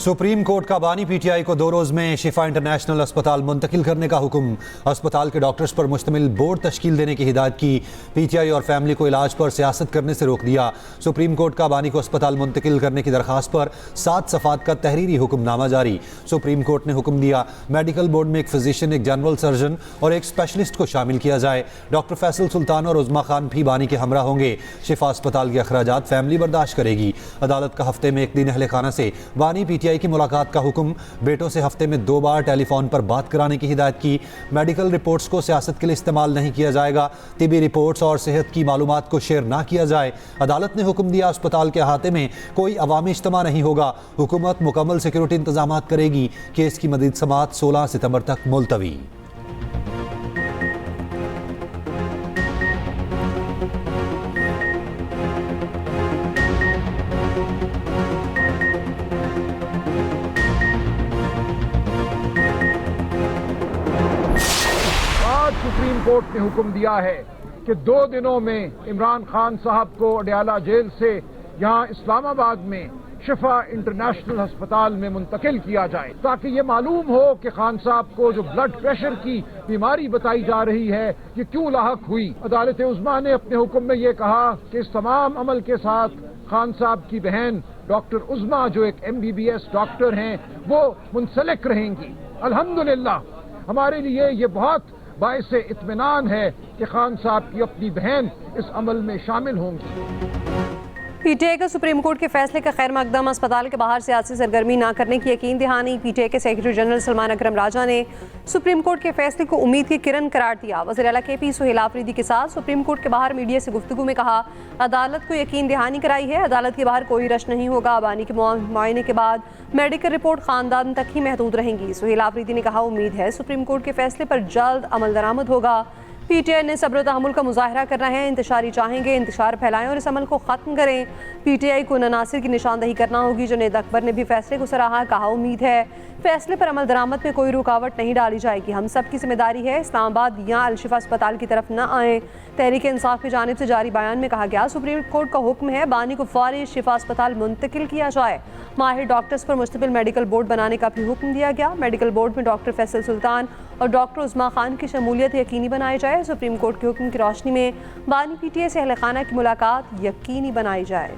Supreme court का बानी PTI को 2 रोज में शिफा इंटरनेशनल अस्पताल मुंतकिल करने का हुक्म। अस्पताल के डॉक्टर्स पर मुश्तमिल बोर्ड तश्कील देने की हिदायत की। पीटीआई और फैमिली को इलाज पर सियासत करने से रोक दिया। सुप्रीम कोर्ट का बानी को अस्पताल मुंतकिल करने की दरखास्त पर 7 सफ़ात का तहरीरी हुक्मनामा जारी। सुप्रीम कोर्ट ने हुक्म दिया मेडिकल बोर्ड में एक फिजिशियन, एक जनरल सर्जन और एक स्पेशलिस्ट को शामिल किया जाए। डॉक्टर फैसल सुल्तान और उज़मा खान भी बानी के हमरा होंगे। शिफा अस्पताल के अखराजात फैमिली बर्दाश्त करेगी। अदालत का हफ्ते में एक दिन अहले खाना से बानी पीटीआई की मुलाकात का हुक्म। बेटों से हफ्ते में 2 बार टेलीफोन पर बात कराने की हिदायत की। मेडिकल रिपोर्ट्स को सियासत के लिए इस्तेमाल नहीं किया जाएगा। तिबी रिपोर्ट्स और सेहत की मालूमात को शेयर ना किया जाए। अदालत ने हुक्म दिया अस्पताल के अहाते में कोई अवामी इज्तिमा नहीं होगा। हुकूमत मुकम्मल सिक्योरिटी इंतजाम करेगी। केस की मज़ीद समाअत 16 सितंबर तक मुलतवी। सुप्रीम कोर्ट ने हुक्म दिया है कि 2 दिनों में इमरान खान साहब को अडयाला जेल से यहां इस्लामाबाद में शिफा इंटरनेशनल अस्पताल में मुंतकिल किया जाए, ताकि ये मालूम हो कि खान साहब को जो ब्लड प्रेशर की बीमारी बताई जा रही है ये क्यों लाहक हुई। अदालत उज़्मा ने अपने हुक्म में ये कहा कि इस तमाम अमल के साथ खान साहब की बहन डॉक्टर उज़्मा जो एक MBBS डॉक्टर हैं वो मुंसलिक रहेंगी। अल्हम्दुलिल्लाह हमारे लिए ये बहुत बाइसे इत्मीनान है कि खान साहब की अपनी बहन इस अमल में शामिल होंगी। पीटीआई का सुप्रीम कोर्ट के फैसले का खैर मकदम। अस्पताल के बाहर सियासी सरगर्मी न करने की यकीन दहानी। पीटीआई के सेक्रेटरी जनरल सलमान अकरम राजा ने सुप्रीम कोर्ट के फैसले को उम्मीद की किरण करार दिया। वज़ीर आला KP सुहेल आफरीदी के साथ सुप्रीम कोर्ट के बाहर मीडिया से गुफ्तगू में कहा, अदालत को यकीन दहानी कराई है, अदालत के बाहर कोई रश नहीं होगा। बानी के मुआयने के बाद मेडिकल रिपोर्ट खानदान तक ही महदूद रहेंगी। सुहेल आफरीदी ने कहा, उम्मीद है सुप्रीम कोर्ट के फैसले पर जल्द अमल दरामद होगा। पीटीआई ने सब्र तहम्मुल का मुजाहरा करना है, इंतशारी चाहेंगे, इंतशार फैलाएं और इस अमल को ख़त्म करें। पीटीआई को नासिर की निशानदही करना होगी। जुनैद अकबर ने भी फैसले को सराहा, कहा उम्मीद है फैसले पर अमल दरामद में कोई रुकावट नहीं डाली जाएगी। हम सब की जिम्मेदारी है इस्लामाबाद या अल-शिफा अस्पताल की तरफ न आएँ। तहरीक इंसाफ की जानिब से जारी बयान में कहा गया, सुप्रीम कोर्ट का हुक्म है बानी को फौरी शिफा अस्पताल मुंतकिल किया जाए। माहिर डॉक्टर्स पर मुश्तमिल मेडिकल बोर्ड बनाने का भी हुक्म दिया गया। मेडिकल बोर्ड में डॉक्टर फैसल सुल्तान और डॉक्टर उज़्मा खान की शमूलियत यकीनी बनाई जाए। सुप्रीम कोर्ट के हुक्म की रोशनी में बानी पीटीआई से अहले खाना की मुलाकात यकीनी बनाई जाए।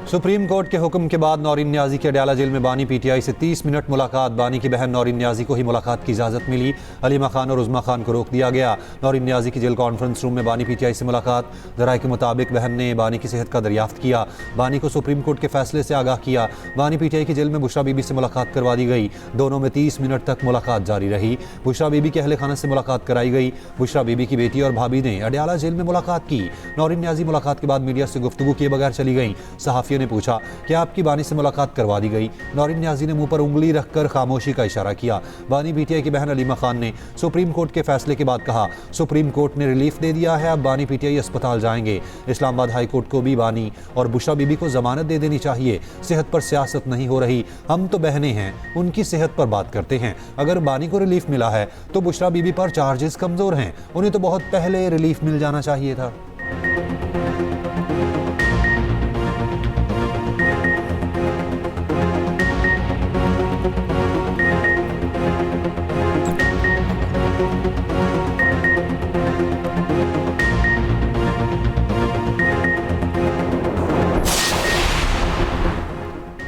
सुप्रीम कोर्ट के हुक्म के बाद नौरीन न्याजी के अडयाला जेल में बानी पीटीआई से 30 मिनट मुलाकात। बानी की बहन नौरीन न्याजी को ही मुलाकात की इजाज़त मिली। अलीमा खान और उज़्मा खान को रोक दिया गया। नौरीन न्याजी की जेल कॉन्फ्रेंस रूम में बानी पीटीआई से मुलाकात। ज़राए के मुताबिक बहन ने बानी की सेहत का दरियाफ्त किया, बानी को सुप्रीम कोर्ट के फैसले से आगाह किया। बानी पीटीआई की जेल में बुशरा बीबी से मुलाकात करवा दी गई। दोनों में 30 मिनट तक मुलाकात जारी रही। बुशरा बीबी के अहले खाना से मुलाकात कराई गई। बुशरा बीबी की बेटी और भाभी ने अडयाला जेल में मुलाकात की। नौरीन न्याजी मुलाकात के बाद मीडिया से गुफ्तगू किए बगैर चली गई। सहाफ़ियों ने पूछा कि आपकी बानी से मुलाकात करवा दी गई। नौरीन न्याजी ने मुंह पर उंगली रखकर खामोशी का इशारा किया। बानी पीटीआई की बहन अलीमा खान ने सुप्रीम कोर्ट के फैसले के बाद कहा, सुप्रीम कोर्ट ने रिलीफ दे दिया है, अब बानी पीटीआई अस्पताल जाएंगे। इस्लामाबाद हाई कोर्ट को भी बानी और बुशरा बीबी को जमानत दे देनी चाहिए। सेहत पर सियासत नहीं हो रही, हम तो बहनें हैं, उनकी सेहत पर बात करते हैं। अगर बानी को रिलीफ मिला है तो बुशरा बीबी पर चार्जेस कमजोर हैं, उन्हें तो बहुत पहले रिलीफ मिल जाना चाहिए था।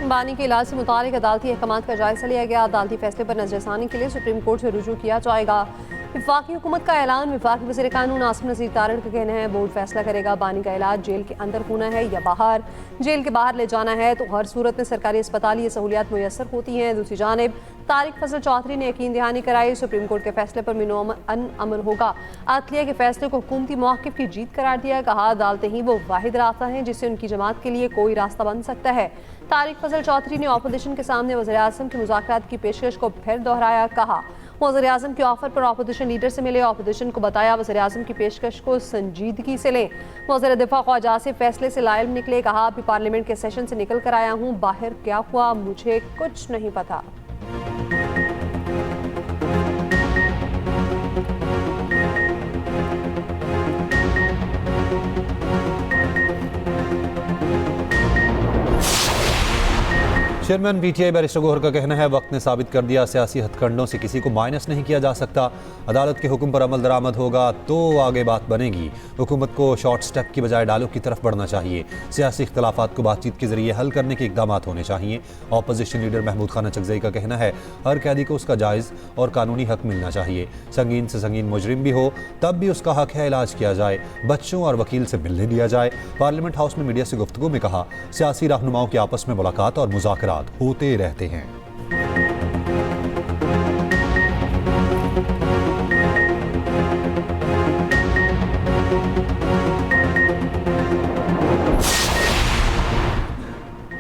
बानी के इलाज से मुतालिक अदालती अहकाम का जायजा लिया गया। अदालती फैसले पर नजरसानी के लिए सुप्रीम कोर्ट से रुजू किया जाएगा। वफाकी हुकूमत का ऐलान। वफाकी वज़ीर कानून आसिम नज़ीर तारड़ का कहना है, बोर्ड फैसला करेगा बानी का इलाज जेल के अंदर होना है या बाहर। जेल के बाहर ले जाना है तो हर सूरत में सरकारी अस्पताल ये सहूलियात मुयसर होती हैं। दूसरी जानिब तारिक फजल चौधरी ने यकीन दहानी कराई, सुप्रीम कोर्ट के फैसले पर मिनोअन अमल होगा। अदलिया के फैसले को हुकूमती मौक़िफ़ की जीत करार दिया। कहा, अदालतें ही वो वाहिद रास्ता है जिससे उनकी जमात के लिए कोई रास्ता बन सकता है। तारिक फजल चौधरी ने अपोजिशन के सामने वज़ीर आज़म के मुज़ाकरात की पेशकश को फिर दोहराया। कहा, वज़ीर-ए-आज़म के ऑफर पर अपोजिशन लीडर से मिले, अपोजिशन को बताया वज़ीर-ए-आज़म की पेशकश को संजीदगी से लें। वज़ीर दिफा ख्वाजा आसिफ फैसले से लाइल निकले, कहा अभी पार्लियामेंट के सेशन से निकल कर आया हूँ, बाहर क्या हुआ मुझे कुछ नहीं पता। चेयरमैन पीटीआई बैरिस्टर गोहर का कहना है वक्त ने साबित कर दिया सियासी हथकंडों से किसी को माइनस नहीं किया जा सकता। अदालत के हुक्म पर अमल दरामद होगा तो आगे बात बनेगी। हुकूमत को शॉर्ट स्टेप की बजाय डायलॉग की तरफ बढ़ना चाहिए। सियासी इख्तलाफात को बातचीत के जरिए हल करने के इकदाम होने चाहिए। अपोजिशन लीडर महमूद खान चकजई का कहना है हर कैदी को उसका जायज़ और कानूनी हक मिलना चाहिए। संगीन से संगीन मुजरिम भी हो तब भी उसका हक है इलाज किया जाए, बच्चों और वकील से मिलने दिया जाए। पार्लियामेंट हाउस में मीडिया से गुफ्तगू में कहा सियासी रहनुमाओं की आपस में मुलाकात और मुज़ाकरात होते रहते हैं।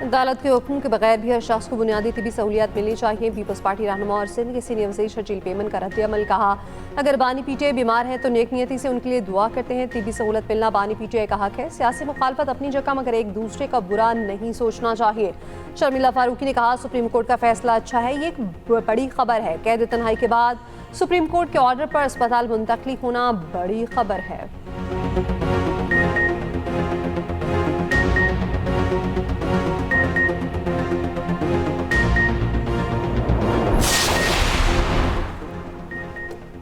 अदालत के हुक्म के बगैर भी हर शख्स को बुनियादी तिबी सहूलियत मिलनी चाहिए। पीपल्स पार्टी रहनुमा और सिंध के सीनियर वज़ीर शर्जील पेमन का रद्द-ए-अमल, कहा अगर बानी पीटीआई बीमार हैं तो नेक नियति से उनके लिए दुआ करते हैं। तिबी सहूलत मिलना बानी पीटीआई का हक है। सियासी मुखालफत अपनी जगह मगर एक दूसरे का बुरा नहीं सोचना चाहिए। शर्मिला फारूकी ने कहा सुप्रीम कोर्ट का फैसला अच्छा है, ये एक बड़ी खबर है। कैद तन्हाई के बाद सुप्रीम कोर्ट के ऑर्डर पर अस्पताल मुंतकली होना बड़ी खबर है।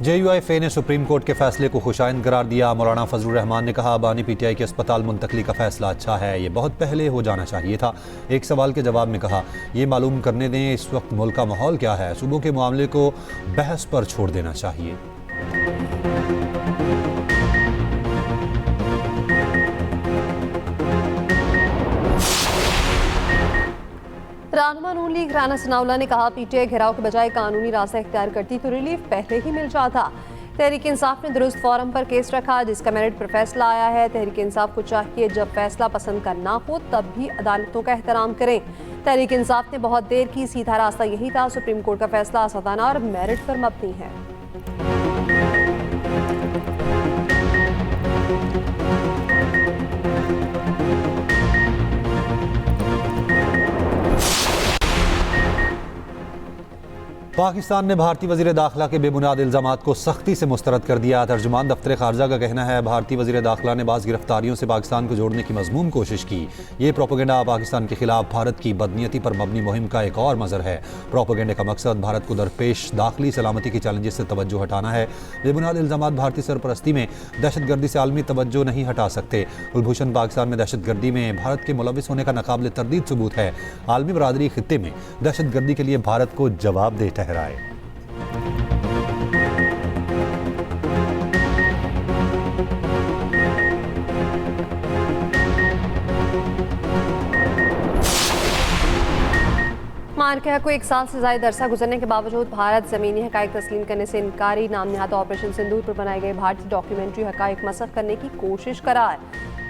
JUIFA ने सुप्रीम कोर्ट के फैसले को खुशाइंद करार दिया। मौलाना फजलुर रहमान ने कहा बानी पीटीआई के अस्पताल मुंतकली का फैसला अच्छा है, ये बहुत पहले हो जाना चाहिए था। एक सवाल के जवाब में कहा ये मालूम करने दें इस वक्त मुल्क का माहौल क्या है, सूबों के मामले को बहस पर छोड़ देना चाहिए। रहनुमा नून लीग राना सनाउल्लाह ने कहा पीटीआई घेराव के बजाय कानूनी रास्ता इख्तियार करती तो रिलीफ पहले ही मिल जाता। तहरीक इंसाफ ने दुरुस्त फोरम पर केस रखा जिसका मेरिट पर फैसला आया है। तहरीक इंसाफ को चाहिए जब फैसला पसंद का ना हो तब भी अदालतों का एहतराम करें। तहरीक इंसाफ ने बहुत देर की, सीधा रास्ता यही था। सुप्रीम कोर्ट का फैसला आसादाना और मेरिट पर मबनी है। पाकिस्तान ने भारतीय वज़ीर दाखिला के बेबुनियाद इल्ज़ामात को सख्ती से मुस्तरद कर दिया। तर्जुमान दफ्तर खारजा का कहना है भारतीय वज़ीर दाखिला ने बाज़ गिरफ्तारियों से पाकिस्तान को जोड़ने की मज़मूम कोशिश की। ये प्रोपेगेंडा पाकिस्तान के खिलाफ भारत की बदनीयती पर मबनी मुहिम का एक और मज़र है। प्रोपेगेंडे का मकसद भारत को दरपेश दाखिली सलामती की चैलेंजेस से तवज्जो हटाना है। बेबुनियाद इल्ज़ामात भारतीय सरपरस्ती में दहशतगर्दी से आलमी तवज्जो नहीं हटा सकते। कुलभूषण पाकिस्तान में दहशतगर्दी में भारत के मुलविस होने का नाकाबिल तरदीद सबूत है। आलमी बरादरी खित्ते में दहशतगर्दी के लिए भारत को जवाबदेह ठहराए। मारके को एक साल से ज़ायद अरसा गुजरने के बावजूद भारत ज़मीनी हक़ाइक़ तस्लीम करने से इनकारी। नाम नहाद ऑपरेशन सिंदूर पर बनाए गए भारतीय डॉक्यूमेंट्री हक़ाइक़ मसख़ करने की कोशिश करार।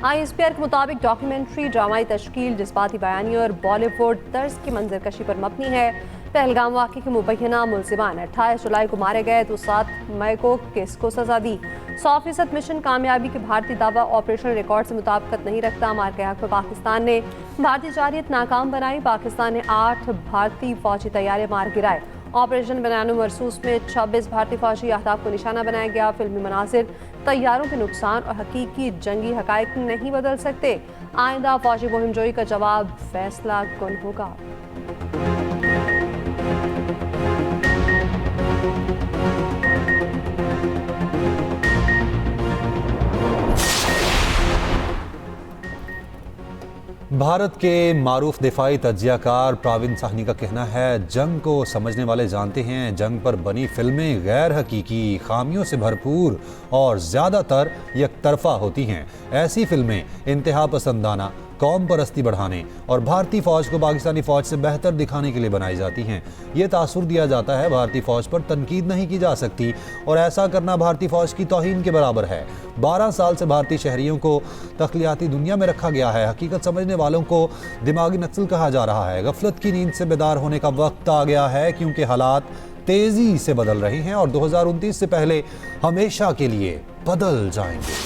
ISPR के मुताबिक डॉक्यूमेंट्री ड्रामाई तश्कील, जज्बाती बयानी और बॉलीवुड तर्ज की मंजरकशी पर मबनी है। पहलगाम वाक़े के मुबैना मुल्ज़िमान 28 जुलाई को मारे गए तो 7 मई को किसको सज़ा दी। 100% मिशन कामयाबी के भारतीय दावा ऑपरेशन रिकॉर्ड से मुताबिकत नहीं रखता। मारके हक़ पर पाकिस्तान ने भारतीय जारियत नाकाम बनाई। पाकिस्तान ने 8 भारतीय फौजी तैयारे मार गिराए। ऑपरेशन बनानो मरसूस में 26 भारतीय फौजी अहदाफ को निशाना बनाया गया। फिल्मी मनासिर तैयारों के नुकसान और हकीकी जंगी हक़ाइक़ नहीं बदल सकते। आइंदा फौजी मुहिमजोई का जवाब फैसला कुन होगा। भारत के मारूफ दिफाई तज्जियाकार प्राविन साहनी का कहना है जंग को समझने वाले जानते हैं जंग पर बनी फिल्में गैर हकीकी, खामियों से भरपूर और ज़्यादातर यकतरफा होती हैं। ऐसी फिल्में इंतहा पसंदाना, कौम परस्ती बढ़ाने और भारतीय फ़ौज को पाकिस्तानी फ़ौज से बेहतर दिखाने के लिए बनाई जाती हैं। ये तासुर दिया जाता है भारतीय फ़ौज पर तनकीद नहीं की जा सकती और ऐसा करना भारतीय फ़ौज की तौहीन के बराबर है। 12 साल से भारतीय शहरियों को तख्लियाती दुनिया में रखा गया है। हकीकत समझने वालों को दिमागी नक्सल कहा जा रहा है। गफलत की नींद से बेदार होने का वक्त आ गया है क्योंकि हालात तेजी से बदल रही हैं और 2029 से पहले हमेशा के लिए बदल जाएंगे।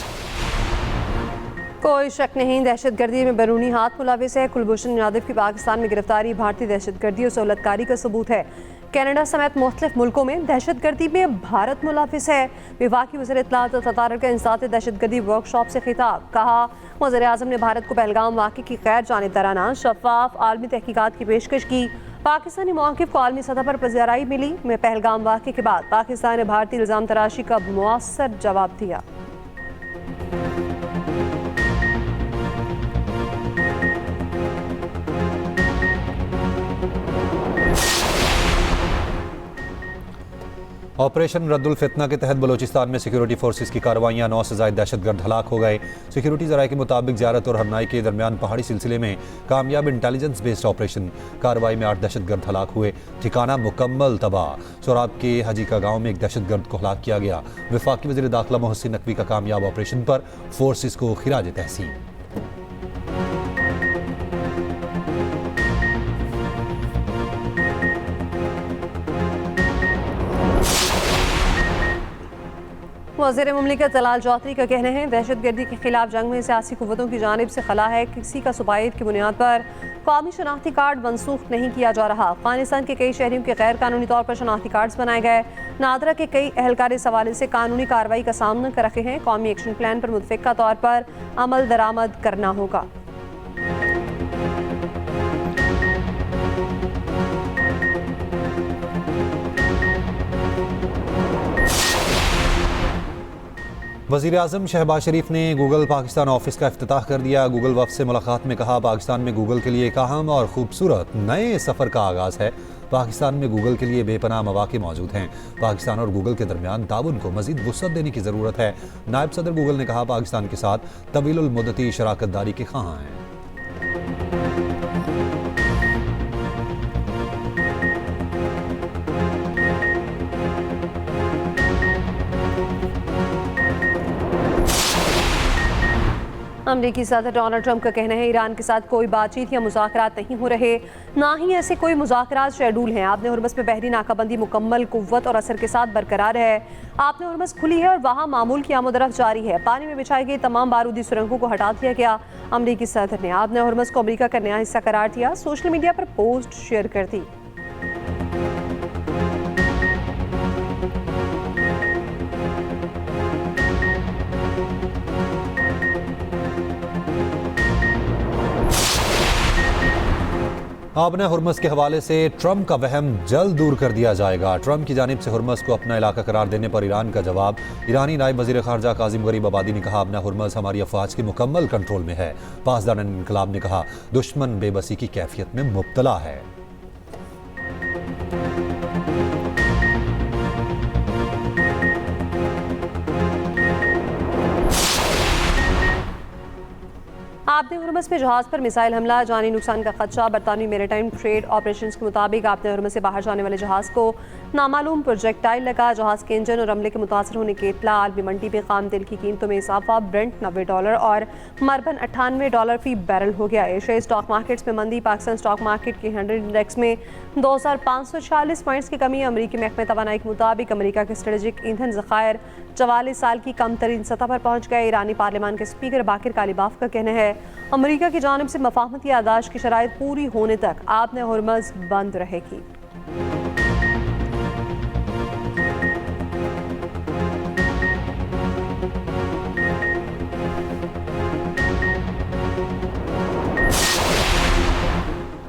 कोई शक नहीं, दहशतगर्दी में बैरूनी हाथ मुलविस है। कुलभूषण यादव की पाकिस्तान में गिरफ्तारी भारतीय दहशतगर्दी और सहूलतकारी का सबूत है। कनाडा समेत मुख्तलिफ मुल्कों में दहशतगर्दी में भारत मुलविस है। वफाकी वज़ीर इत्तलात और ततारक का इंसात दहशतगर्दी वर्कशॉप से खिताब, कहा वज़ीर आज़म ने भारत को पहलगाम वाक़े की गैर जानिबदाराना शफाफ आलमी तहकीकात की पेशकश की। पाकिस्तानी मौक़िफ़ को आलमी सतह पर पज़ीराई मिली। में पहलगाम वाक़े के बाद पाकिस्तान ने भारतीय इल्ज़ाम तराशी का मुअस्सर जवाब दिया। ऑपरेशन रद्दुल फितना के तहत बलूचिस्तान में सिक्योरिटी फोर्सेस की कार्रवाइयाँ, 9 से ज़ायद दहशतगर्द हलाक हो गए। सिक्योरिटी ज़राए के मुताबिक ज़ियारत और हरनाई के दरमियान पहाड़ी सिलसिले में कामयाब इंटेलिजेंस बेस्ड ऑपरेशन कार्रवाई में 8 दहशतगर्द हलाक हुए। ठिकाना मुकम्मल तबाह। सोराब के हजी का गाँव में एक दहशतगर्द को हलाक किया गया। वफाकी वज़ीर दाखिला मोहसिन नकवी का कामयाब ऑपरेशन पर फोर्सेस को खिराज तहसीन। वज़ीर मुमलिकत जलाल चौधरी का कहना है दहशतगर्दी के खिलाफ जंग में सियासी कुव्वतों की जानिब से खला है। किसी का सुबाइत की बुनियाद पर कौमी शनाख्ती कार्ड मनसूख नहीं किया जा रहा। अफगानिस्तान के कई शहरियों के गैर कानूनी तौर पर शनाख्ती कार्ड्स बनाए गए। नादरा के कई एहलकार इस हवाले से कानूनी कार्रवाई का सामना कर रहे हैं। कौमी एक्शन प्लान पर मुतफ़िक़ा तौर पर अमल दरामद करना होगा। वज़ीर आज़म शहबाज शरीफ ने गूगल पाकिस्तान ऑफिस का इफ्तिताह कर दिया। गूगल वफ़द से मुलाकात में कहा पाकिस्तान में गूगल के लिए एक अहम और ख़ूबसूरत नए सफ़र का आगाज़ है। पाकिस्तान में गूगल के लिए बेपनाह मौक़े मौजूद हैं। पाकिस्तान और गूगल के दरमियान ताउन को मज़ीद वुसअत देने की ज़रूरत है। नायब सदर गूगल ने कहा पाकिस्तान के साथ तवीलुल मुद्दती शराकत दारी के ख़्वाहां हैं। अमरीकी सदर डोनाल्ड ट्रंप का कहना है ईरान के साथ कोई बातचीत या मुज़ाकरात नहीं हो रहे, ना ही ऐसे कोई मुज़ाकरात शेड्यूल हैं। आपने हुर्मस में बहरी नाकाबंदी मुकम्मल कुव्वत और असर के साथ बरकरार है। आपने हुर्मस खुली है और वहाँ मामूल की आमोदरफ्त जारी है। पानी में बिछाई गई तमाम बारूदी सुरंगों को हटा दिया गया। अमरीकी सदर ने आपने हुर्मस को अमरीका का नया हिस्सा करार दिया। सोशल मीडिया पर पोस्ट शेयर कर दी। आपने हुर्मस के हवाले से ट्रंप का वहम जल्द दूर कर दिया जाएगा। ट्रंप की जानिब से हुर्मस को अपना इलाका करार देने पर ईरान का जवाब। ईरानी नायब वज़ीर ख़ारजा काज़िम गरीब आबादी ने कहा अपना हुर्मस हमारी अफ़वाज के मुकम्मल कंट्रोल में है। पासदार इनकलाब ने कहा दुश्मन बेबसी की कैफियत में मुब्तला है। आपने हुर्मस में जहाज पर मिसाइल हमला, जानी नुकसान का खदशा। बरतानवी मेरीटाइम ट्रेड ऑपरेशंस के मुताबिक आपने हुर्मस से बाहर जाने वाले जहाज को नामालूम प्रोजेक्टाइल लगा। जहाज के इंजन और अमले के मुतासर होने की इत्तला। आलमी मंडी में खाम तेल की कीमतों में इजाफा। ब्रेंट $90 और मरबन $98 फी बैरल हो गया। एशियाई स्टॉक मार्केट्स में मंदी। पाकिस्तान स्टॉक मार्केट के 100 इंडेक्स में 2540 पॉइंट्स की कमी। अमरीकी महकमे तवानाई के मुताबिक अमरीका के स्ट्रेटेजिक ईंधन ज़खायर 44 साल की कम तरीन सतह पर पहुँच गए। ईरानी पार्लियामान के स्पीकर बाकिर कालीबाफ का कहना है अमरीका की जानिब से मफाहमती यादाश्त की शराइत पूरी होने तक आपने हुर्मस बंद रहेगी।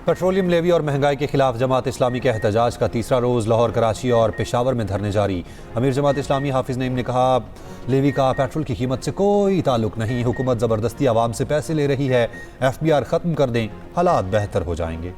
पेट्रोलियम लेवी और महंगाई के खिलाफ जमात इस्लामी के एहतजाज का तीसरा रोज़ लाहौर, कराची और पेशावर में धरने जारी। अमीर जमात इस्लामी हाफिज नईम ने कहा लेवी का पेट्रोल की कीमत से कोई ताल्लुक नहीं। हुकूमत ज़बरदस्ती आवाम से पैसे ले रही है। FBR ख़त्म कर दें, हालात बेहतर हो जाएंगे।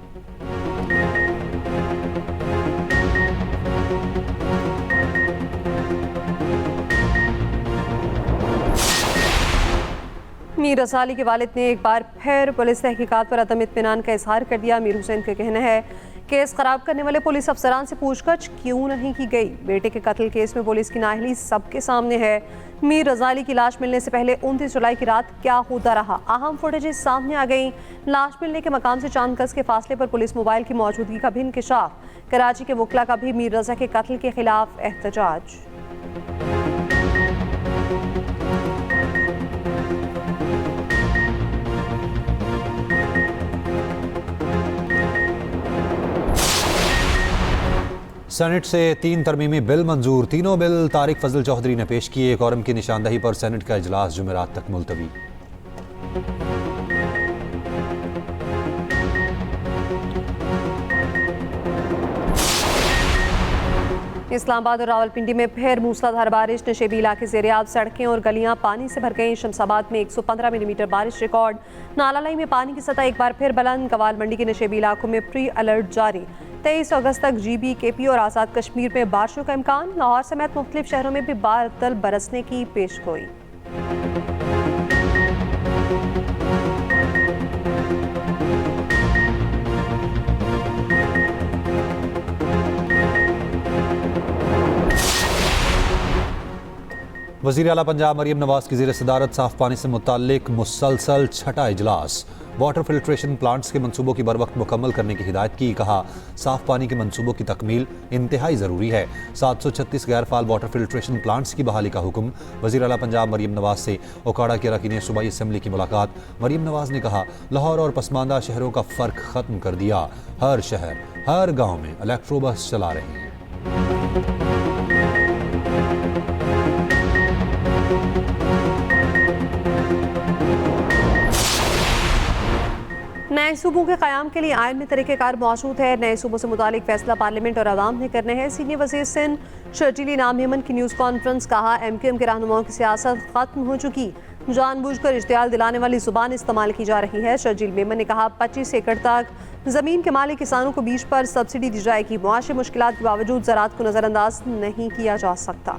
मीर रसाली के वालिद ने एक बार फिर पुलिस तहकीकात पर अदम इत्मीनान का इजहार कर दिया। मीर हुसैन का कहना है केस खराब करने वाले पुलिस अफसरान से पूछताछ क्यों नहीं की गई। बेटे के कत्ल केस में पुलिस की नाअहली सबके सामने है। मीर रजाली की लाश मिलने से पहले 29 जुलाई की रात क्या होता रहा, अहम फुटेजेस सामने आ गई। लाश मिलने के मकाम से चांद गज के फासले पर पुलिस मोबाइल की मौजूदगी का भी इंकशाफ। कराची के वकला का भी मीर रजा के कत्ल के खिलाफ एहतजाज। सेनेट से 3 तरमीमी बिल मंजूर। तीनों बिल तारिक फजल चौधरी ने पेश किए। कोरम की निशानदही पर सेनेट का इजलास जुमेरात तक मुलतवी। इस्लामाबाद और रावलपिंडी में फिर मूसलाधार बारिश। नशेबी इलाके ज़ेर-ए-आब, सड़कें और गलियां पानी से भर गईं। शमसाबाद में 115 मिलीमीटर बारिश रिकॉर्ड। नालालाई में पानी की सतह एक बार फिर बुलंद। कवाल मंडी के नशेबी इलाकों में प्री अलर्ट जारी। 23 अगस्त तक GB, KP और आज़ाद कश्मीर में बारिशों का इम्कान। लाहौर समेत मुख्तलिफ शहरों में भी बादल बरसने की पेशगोई। वज़ीर आला पंजाब मरीम नवाज की ज़ेर सदारत साफ पानी से मुताल्लिक मुसलसल छठा इजलास। वाटर फिल्ट्रेशन प्लांट्स के मंसूबों की बरवक्त मुकम्मल करने की हिदायत की। कहा, साफ पानी के मंसूबों की तकमील इंतहाई ज़रूरी है। 736 गैर फाल वाटर फिल्ट्रेशन प्लांट्स की बहाली का हुक्म। वज़ीर आला पंजाब मरीम नवाज से ओकाड़ा के अरकान सूबाई असम्बली की मुलाकात। मरीम नवाज ने कहा, लाहौर और पसमानदा शहरों का फ़र्क ख़त्म कर दिया। हर शहर, हर गाँव में इलेक्ट्रो बस चला रहे हैं। नए सूबों के क़याम के लिए आइन में तरीक़ेकार मौजूद है। नए सूबों से मुतालिक फैसला पार्लियामेंट और अवाम ने करने हैं। सीनियर वज़ीर सिंध शर्जील इनाम हेमन की न्यूज़ कॉन्फ्रेंस। कहा, MQM के रहनुमाओं की सियासत ख़त्म हो चुकी। जानबूझकर इश्तियाल दिलाने वाली ज़ुबान इस्तेमाल की जा रही है। शर्जील मेमन ने कहा, 25 एकड़ तक ज़मीन के मालिक किसानों को बीज पर सब्सिडी दी जाएगी। मुआशी मुश्किलात के बावजूद ज़राअत को नज़रअंदाज नहीं किया जा सकता।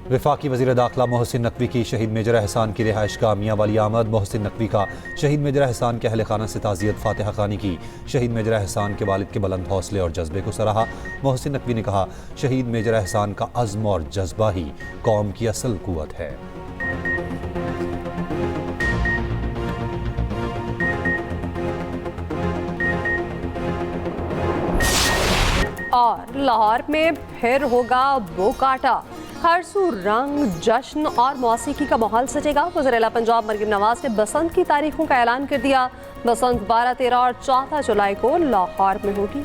वफाकी वज़ीर दाखिला मोहसिन नकवी की शहीद मेजर एहसान की रिहाइश का मियां वाली आमद। मोहसिन नकवी का शहीद मेजर एहसान के अहल खाना से ताज़ियत, फातिहा खानी की। शहीद मेजर एहसान के वालिद के बुलंद हौसले और जज्बे को सराहा। मोहसिन नकवी ने कहा, शहीद मेजर एहसान का अज़्म और जज्बा ही कौम की असल कुव्वत है। और लाहौर में फिर होगा बोकाटा। हर सू रंग, जश्न और मौसीकी का माहौल सजेगा। वज़ीर आला पंजाब मरीम नवाज ने बसंत की तारीखों का ऐलान कर दिया। बसंत 12, 13 और 14 जुलाई को लाहौर में होगी।